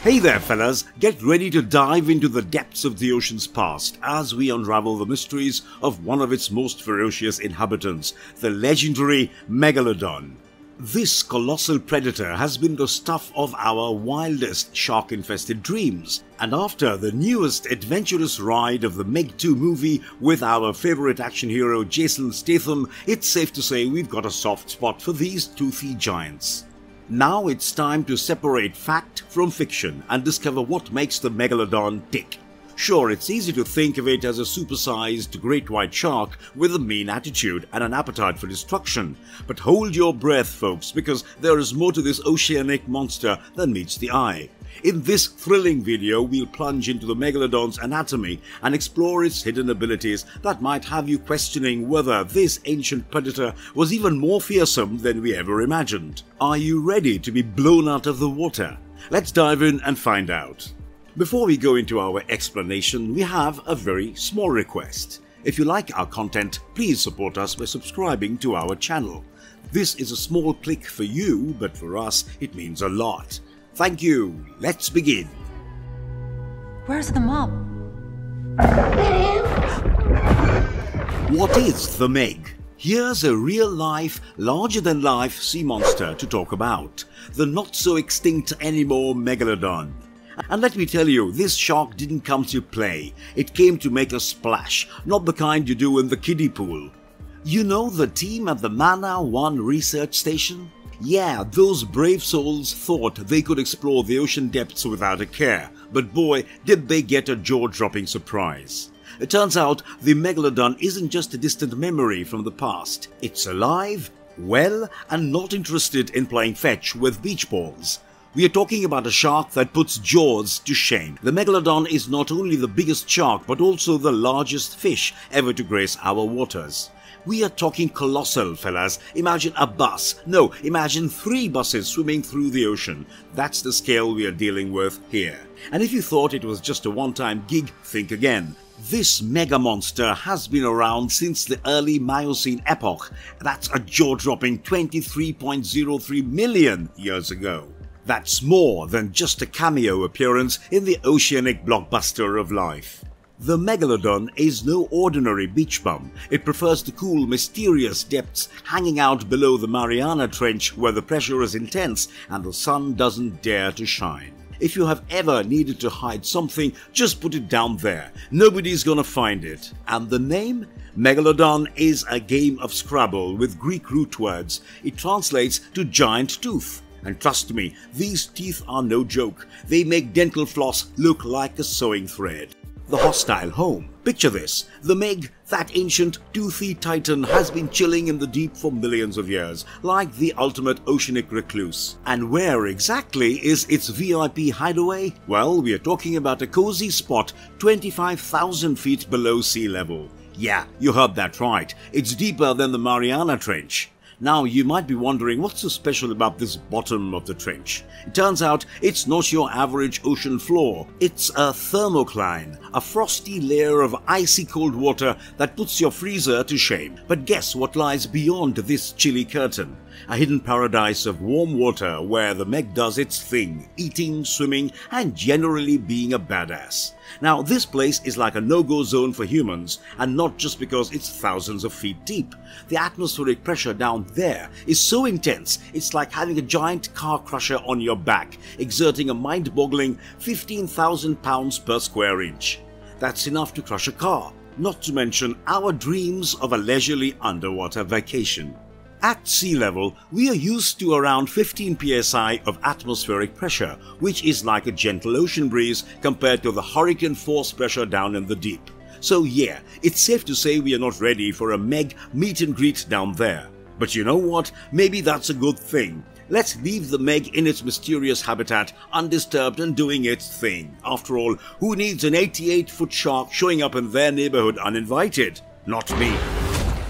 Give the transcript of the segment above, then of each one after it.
Hey there fellas, get ready to dive into the depths of the ocean's past as we unravel the mysteries of one of its most ferocious inhabitants, the legendary Megalodon. This colossal predator has been the stuff of our wildest shark-infested dreams, and after the newest adventurous ride of the Meg 2 movie with our favourite action hero Jason Statham, it's safe to say we've got a soft spot for these toothy giants. Now it's time to separate fact from fiction and discover what makes the Megalodon tick. Sure, it's easy to think of it as a supersized great white shark with a mean attitude and an appetite for destruction. But hold your breath folks, because there is more to this oceanic monster than meets the eye. In this thrilling video, we'll plunge into the Megalodon's anatomy and explore its hidden abilities that might have you questioning whether this ancient predator was even more fearsome than we ever imagined. Are you ready to be blown out of the water? Let's dive in and find out. Before we go into our explanation, we have a very small request. If you like our content, please support us by subscribing to our channel. This is a small click for you, but for us it means a lot. Thank you. Let's begin. Where's the mom? What is the Meg? Here's a real-life, larger-than-life sea monster to talk about. The not-so-extinct-anymore Megalodon. And let me tell you, this shark didn't come to play. It came to make a splash, not the kind you do in the kiddie pool. You know the team at the Mana 1 research station? Yeah, those brave souls thought they could explore the ocean depths without a care, but boy, did they get a jaw-dropping surprise. It turns out the Megalodon isn't just a distant memory from the past. It's alive, well, and not interested in playing fetch with beach balls. We are talking about a shark that puts Jaws to shame. The Megalodon is not only the biggest shark, but also the largest fish ever to grace our waters. We are talking colossal, fellas. Imagine a bus. No, imagine 3 buses swimming through the ocean. That's the scale we are dealing with here. And if you thought it was just a one-time gig, think again. This mega monster has been around since the early Miocene epoch. That's a jaw-dropping 23.03 million years ago. That's more than just a cameo appearance in the oceanic blockbuster of life. The Megalodon is no ordinary beach bum. It prefers the cool, mysterious depths hanging out below the Mariana Trench where the pressure is intense and the sun doesn't dare to shine. If you have ever needed to hide something, just put it down there. Nobody's gonna find it. And the name? Megalodon is a game of Scrabble with Greek root words. It translates to giant tooth. And trust me, these teeth are no joke. They make dental floss look like a sewing thread. The hostile home. Picture this. The Meg, that ancient toothy titan, has been chilling in the deep for millions of years, like the ultimate oceanic recluse. And where exactly is its VIP hideaway? Well, we are talking about a cozy spot 25,000 feet below sea level. Yeah, you heard that right. It's deeper than the Mariana Trench. Now you might be wondering what's so special about this bottom of the trench. It turns out it's not your average ocean floor. It's a thermocline, a frosty layer of icy cold water that puts your freezer to shame. But guess what lies beyond this chilly curtain? A hidden paradise of warm water where the Meg does its thing, eating, swimming, and generally being a badass. Now this place is like a no-go zone for humans, and not just because it's thousands of feet deep. The atmospheric pressure down there is so intense, it's like having a giant car crusher on your back, exerting a mind-boggling 15,000 pounds per square inch. That's enough to crush a car, not to mention our dreams of a leisurely underwater vacation. At sea level, we are used to around 15 psi of atmospheric pressure, which is like a gentle ocean breeze compared to the hurricane force pressure down in the deep. So yeah, it's safe to say we are not ready for a Meg meet and greet down there. But you know what? Maybe that's a good thing. Let's leave the Meg in its mysterious habitat, undisturbed and doing its thing. After all, who needs an 88-foot shark showing up in their neighborhood uninvited? Not me.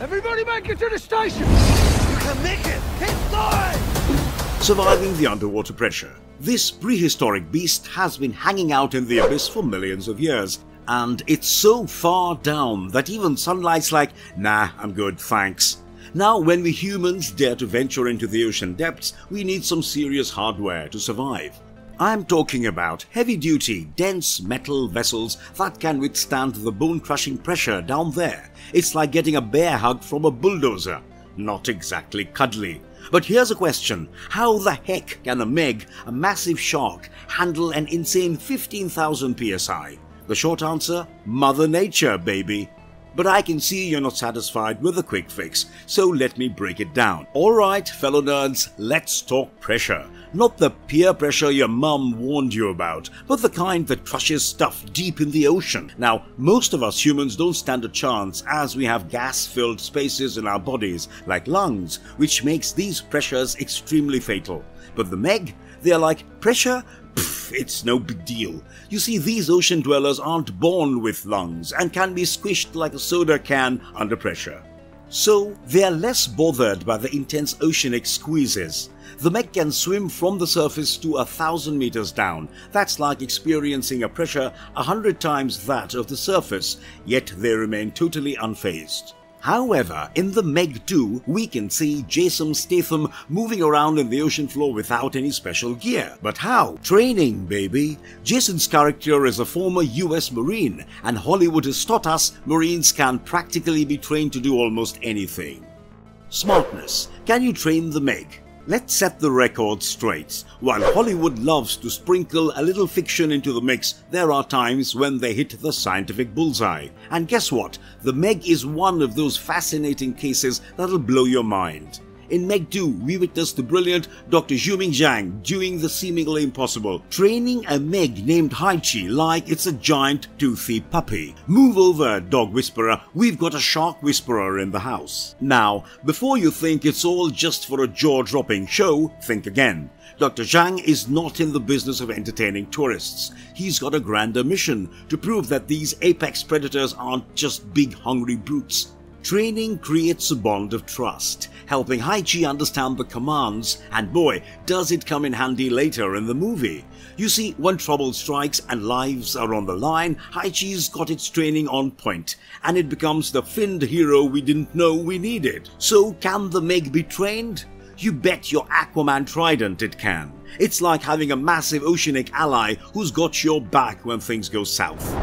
Everybody make it to the station! You can make it! Keep going! Surviving the underwater pressure. This prehistoric beast has been hanging out in the abyss for millions of years, and it's so far down that even sunlight's like, nah, I'm good, thanks. Now, when we humans dare to venture into the ocean depths, we need some serious hardware to survive. I'm talking about heavy-duty, dense metal vessels that can withstand the bone-crushing pressure down there. It's like getting a bear hug from a bulldozer. Not exactly cuddly. But here's a question. How the heck can a Meg, a massive shark, handle an insane 15,000 psi? The short answer? Mother Nature, baby. But I can see you're not satisfied with a quick fix, so let me break it down. Alright, fellow nerds, let's talk pressure. Not the peer pressure your mum warned you about, but the kind that crushes stuff deep in the ocean. Now, most of us humans don't stand a chance as we have gas-filled spaces in our bodies, like lungs, which makes these pressures extremely fatal. But the Meg, they are like, pressure? Pfft, it's no big deal. You see, these ocean dwellers aren't born with lungs and can be squished like a soda can under pressure. So, they are less bothered by the intense oceanic squeezes. The Meg can swim from the surface to 1,000 meters down. That's like experiencing a pressure 100 times that of the surface, yet they remain totally unfazed. However, in the Meg 2, we can see Jason Statham moving around in the ocean floor without any special gear. But how? Training, baby. Jason's character is a former US Marine, and Hollywood has taught us Marines can practically be trained to do almost anything. Smartness. Can you train the Meg? Let's set the record straight. While Hollywood loves to sprinkle a little fiction into the mix, there are times when they hit the scientific bullseye. And guess what? The Meg is one of those fascinating cases that'll blow your mind. In Meg 2, we witnessed the brilliant Dr. Zhuming Zhang doing the seemingly impossible, training a Meg named Haichi like it's a giant toothy puppy. Move over, dog whisperer, we've got a shark whisperer in the house. Now, before you think it's all just for a jaw-dropping show, think again. Dr. Zhang is not in the business of entertaining tourists. He's got a grander mission to prove that these apex predators aren't just big hungry brutes. Training creates a bond of trust, helping Haichi understand the commands, and boy, does it come in handy later in the movie. You see, when trouble strikes and lives are on the line, Haichi's got its training on point, and it becomes the finned hero we didn't know we needed. So can the Meg be trained? You bet your Aquaman trident it can. It's like having a massive oceanic ally who's got your back when things go south.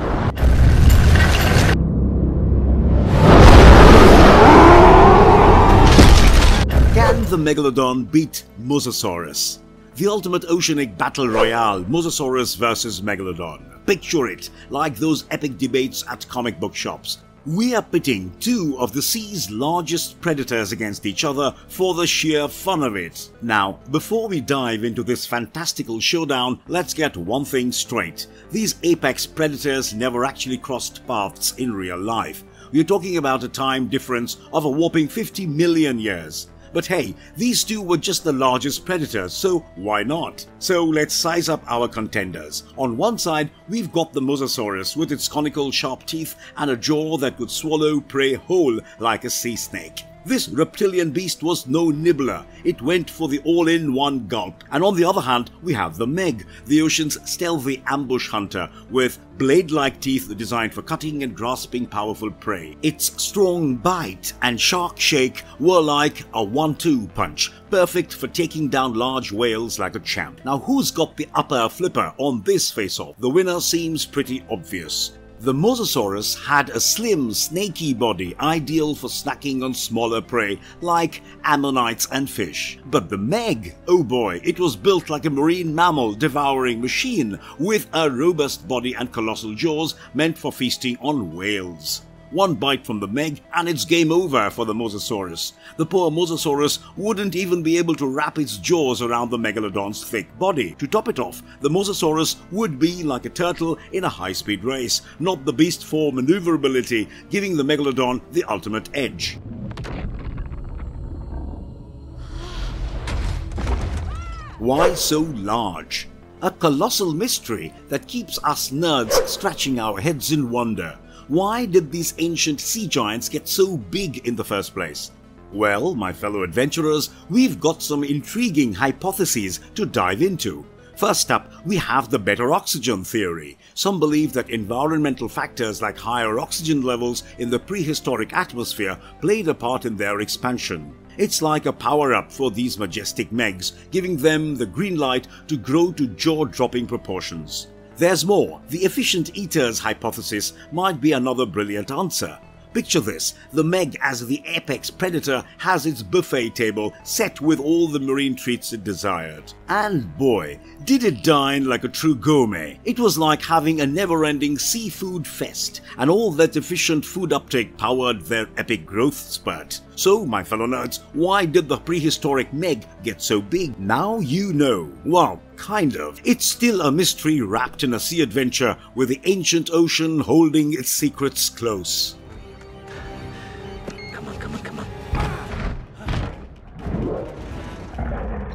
Can the Megalodon beat Mosasaurus? The ultimate oceanic battle royale, Mosasaurus versus Megalodon. Picture it, like those epic debates at comic book shops. We are pitting two of the sea's largest predators against each other for the sheer fun of it. Now, before we dive into this fantastical showdown, let's get one thing straight. These apex predators never actually crossed paths in real life. We're talking about a time difference of a whopping 50 million years. But hey, these two were just the largest predators, so why not? So let's size up our contenders. On one side, we've got the Mosasaurus with its conical sharp teeth and a jaw that could swallow prey whole like a sea snake. This reptilian beast was no nibbler, it went for the all-in-one gulp. And on the other hand, we have the Meg, the ocean's stealthy ambush hunter, with blade-like teeth designed for cutting and grasping powerful prey. Its strong bite and shark shake were like a 1-2 punch, perfect for taking down large whales like a champ. Now who's got the upper flipper on this face-off? The winner seems pretty obvious. The Mosasaurus had a slim, snaky body ideal for snacking on smaller prey like ammonites and fish. But the Meg, oh boy, it was built like a marine mammal devouring machine with a robust body and colossal jaws meant for feasting on whales. One bite from the Meg and it's game over for the Mosasaurus. The poor Mosasaurus wouldn't even be able to wrap its jaws around the Megalodon's thick body. To top it off, the Mosasaurus would be like a turtle in a high-speed race, not the beast for maneuverability, giving the Megalodon the ultimate edge. Why so large? A colossal mystery that keeps us nerds scratching our heads in wonder. Why did these ancient sea giants get so big in the first place? Well, my fellow adventurers, we've got some intriguing hypotheses to dive into. First up, we have the better oxygen theory. Some believe that environmental factors like higher oxygen levels in the prehistoric atmosphere played a part in their expansion. It's like a power-up for these majestic Megs, giving them the green light to grow to jaw-dropping proportions. There's more. The efficient eaters hypothesis might be another brilliant answer. Picture this, the Meg as the apex predator has its buffet table set with all the marine treats it desired. And boy, did it dine like a true gourmet. It was like having a never-ending seafood fest, and all that efficient food uptake powered their epic growth spurt. So, my fellow nerds, why did the prehistoric Meg get so big? Now you know. Well, kind of. It's still a mystery wrapped in a sea adventure with the ancient ocean holding its secrets close.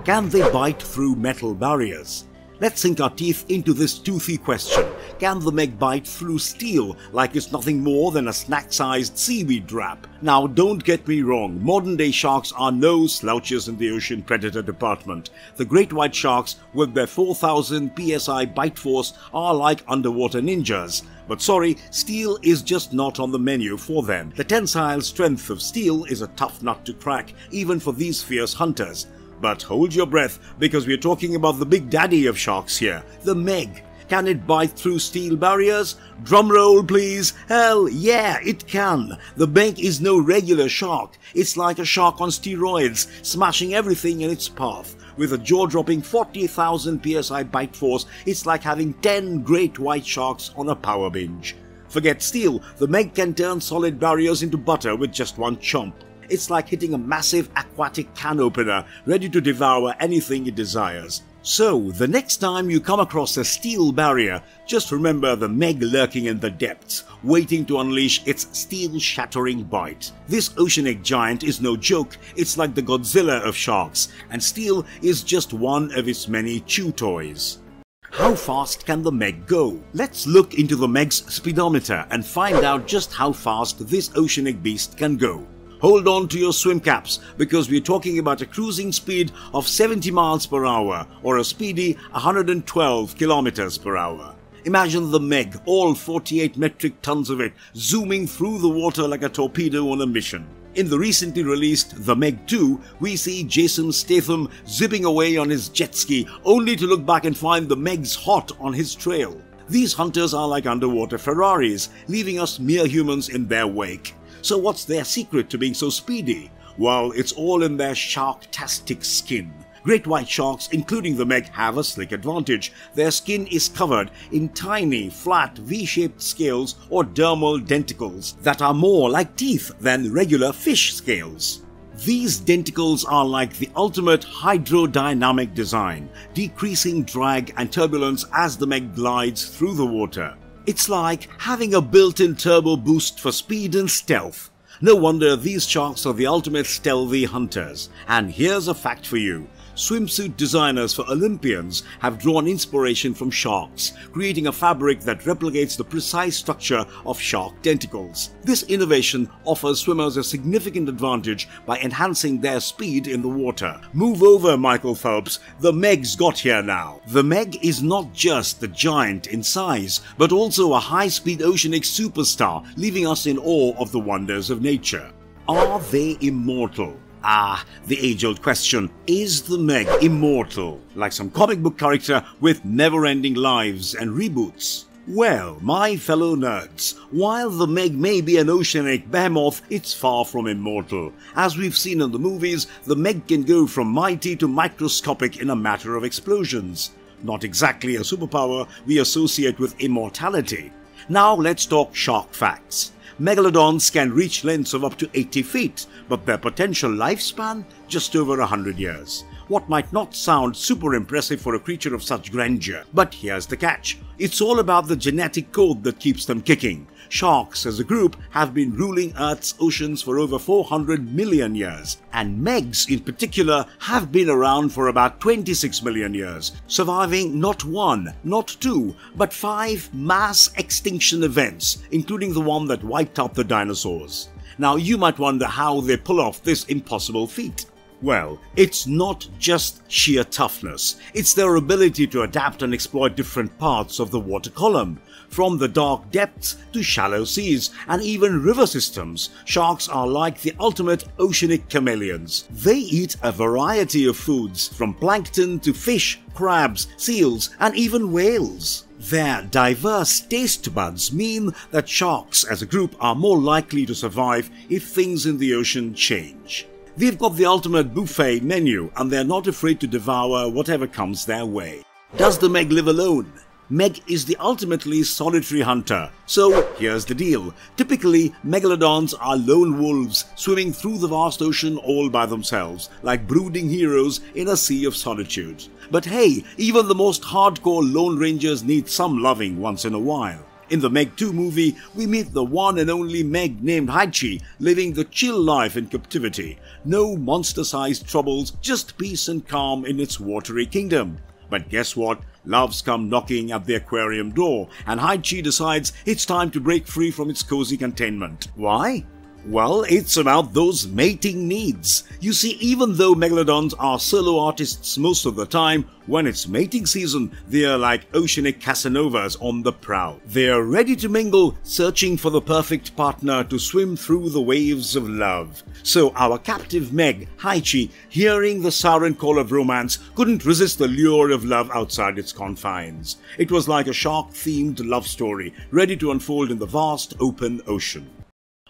Can they bite through metal barriers? Let's sink our teeth into this toothy question. Can the Meg bite through steel like it's nothing more than a snack-sized seaweed wrap? Now, don't get me wrong, modern-day sharks are no slouches in the ocean predator department. The great white sharks, with their 4,000 psi bite force, are like underwater ninjas. But sorry, steel is just not on the menu for them. The tensile strength of steel is a tough nut to crack, even for these fierce hunters. But hold your breath, because we're talking about the big daddy of sharks here, the Meg. Can it bite through steel barriers? Drumroll please. Hell yeah, it can. The Meg is no regular shark. It's like a shark on steroids, smashing everything in its path. With a jaw-dropping 40,000 psi bite force, it's like having 10 great white sharks on a power binge. Forget steel, the Meg can turn solid barriers into butter with just one chomp. It's like hitting a massive aquatic can opener, ready to devour anything it desires. So, the next time you come across a steel barrier, just remember the Meg lurking in the depths, waiting to unleash its steel-shattering bite. This oceanic giant is no joke, it's like the Godzilla of sharks, and steel is just one of its many chew toys. How fast can the Meg go? Let's look into the Meg's speedometer and find out just how fast this oceanic beast can go. Hold on to your swim caps, because we're talking about a cruising speed of 70 miles per hour or a speedy 112 kilometers per hour. Imagine the Meg, all 48 metric tons of it, zooming through the water like a torpedo on a mission. In the recently released The Meg 2, we see Jason Statham zipping away on his jet ski, only to look back and find the Meg's hot on his trail. These hunters are like underwater Ferraris, leaving us mere humans in their wake. So what's their secret to being so speedy? Well, it's all in their shark-tastic skin. Great white sharks, including the Meg, have a slick advantage. Their skin is covered in tiny, flat, V-shaped scales or dermal denticles that are more like teeth than regular fish scales. These denticles are like the ultimate hydrodynamic design, decreasing drag and turbulence as the Meg glides through the water. It's like having a built-in turbo boost for speed and stealth. No wonder these sharks are the ultimate stealthy hunters. And here's a fact for you. Swimsuit designers for Olympians have drawn inspiration from sharks, creating a fabric that replicates the precise structure of shark tentacles. This innovation offers swimmers a significant advantage by enhancing their speed in the water. Move over, Michael Phelps. The Meg's got here now. The Meg is not just a giant in size, but also a high-speed oceanic superstar, leaving us in awe of the wonders of nature. Are they immortal? Ah, the age-old question, is the Meg immortal? Like some comic book character with never-ending lives and reboots? Well, my fellow nerds, while the Meg may be an oceanic behemoth, it's far from immortal. As we've seen in the movies, the Meg can go from mighty to microscopic in a matter of explosions. Not exactly a superpower we associate with immortality. Now let's talk shark facts. Megalodons can reach lengths of up to 80 feet, but their potential lifespan just over 100 years. What might not sound super impressive for a creature of such grandeur, but here's the catch. It's all about the genetic code that keeps them kicking. Sharks as a group have been ruling Earth's oceans for over 400 million years, and Megs in particular have been around for about 26 million years, surviving not one, not two, but 5 mass extinction events, including the one that wiped out the dinosaurs. Now you might wonder how they pull off this impossible feat. Well, it's not just sheer toughness, it's their ability to adapt and exploit different parts of the water column. From the dark depths to shallow seas and even river systems, sharks are like the ultimate oceanic chameleons. They eat a variety of foods, from plankton to fish, crabs, seals, and even whales. Their diverse taste buds mean that sharks as a group are more likely to survive if things in the ocean change. They've got the ultimate buffet menu and they're not afraid to devour whatever comes their way. Does the Meg live alone? Meg is the ultimately solitary hunter. So here's the deal. Typically, megalodons are lone wolves swimming through the vast ocean all by themselves, like brooding heroes in a sea of solitude. But hey, even the most hardcore lone rangers need some loving once in a while. In the Meg 2 movie, we meet the one and only Meg named Haichi, living the chill life in captivity. No monster-sized troubles, just peace and calm in its watery kingdom. But guess what? Loves come knocking at the aquarium door, and Haichi decides it's time to break free from its cozy containment. Why? Well, it's about those mating needs. You see, even though megalodons are solo artists most of the time, when it's mating season, they're like oceanic Casanovas on the prowl. They're ready to mingle, searching for the perfect partner to swim through the waves of love. So our captive Meg, Haichi, hearing the siren call of romance, couldn't resist the lure of love outside its confines. It was like a shark-themed love story, ready to unfold in the vast open ocean.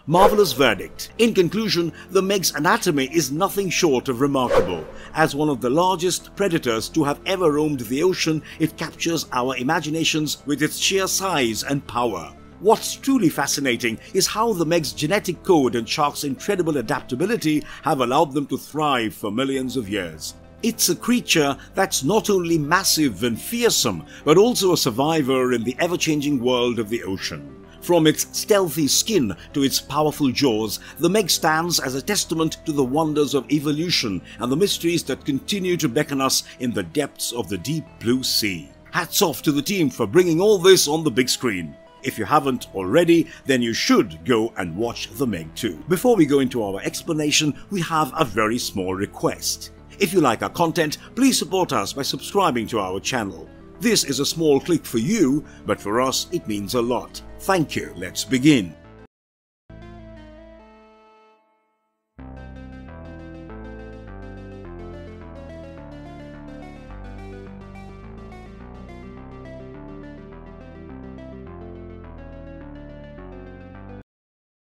Marvelous verdict. In conclusion, the Meg's anatomy is nothing short of remarkable. As one of the largest predators to have ever roamed the ocean, it captures our imaginations with its sheer size and power. What's truly fascinating is how the Meg's genetic code and sharks' incredible adaptability have allowed them to thrive for millions of years. It's a creature that's not only massive and fearsome, but also a survivor in the ever-changing world of the ocean. From its stealthy skin to its powerful jaws, the Meg stands as a testament to the wonders of evolution and the mysteries that continue to beckon us in the depths of the deep blue sea. Hats off to the team for bringing all this on the big screen. If you haven't already, then you should go and watch the Meg 2. Before we go into our explanation, we have a very small request. If you like our content, please support us by subscribing to our channel. This is a small click for you, but for us it means a lot. Thank you. Let's begin.